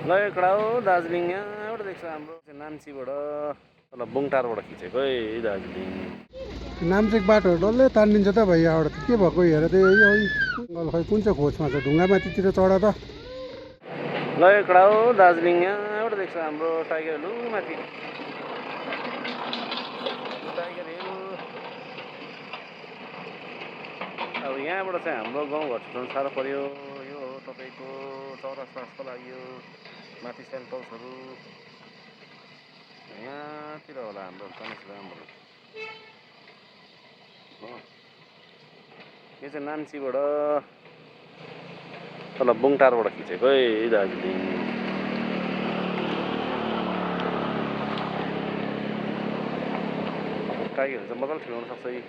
ल एउटा हो दार्जिलिङ यहाँबाट देख्छ हाम्रो नाम्चीबाट तल बुङटारबाट खिचेको है दार्जिलिङ। नाम्चेक बाटोहरू डल्लै तानिन्छ त भाइ यहाँबाट के भएको हेर त खै कुन चाहिँ खोजमा छ ढुङ्गा माथितिर चढ त। ल एउटा हो दार्जिलिङ यहाँबाट देख्छ हाम्रो टाइगर हिल माथि टाइगर हिल। अब यहाँबाट चाहिँ हाम्रो गाउँघर छुट्याउनु साह्रो पर्यो। यो हो तपाईँको चौरस्ता जस्तो लाग्यो माथि सेन्ट पल्सहरू यहाँतिर होला हाम्रो गणेश ग्रामहरू हो। यो चाहिँ नाम्चीबाट तल बुङटारबाट खिचेको है दार्जिलिङ। टाइगर हिल चाहिँ मजाले ठिकाउन सक्छ यी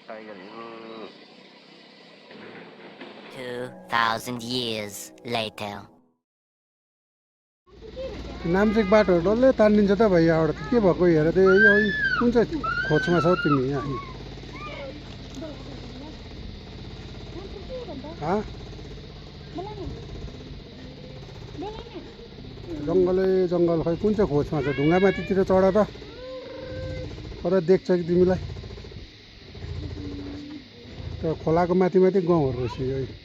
टाइगर हिल। 2000 years later. नाम्चेक बाटोहरू डल्लै तानिन्छ त भाइ यहाँबाट के भएको हेर त कुन चाहिँ खोजमा छौ तिमी यहाँ। जङ्गलै जङ्गल खै कुन चाहिँ खोजमा छ ढुङ्गा माथितिर चढ त कता देख्छ कि तिमीलाई। त्यो खोलाको माथि माथि गाउँहरू रहेछ यो।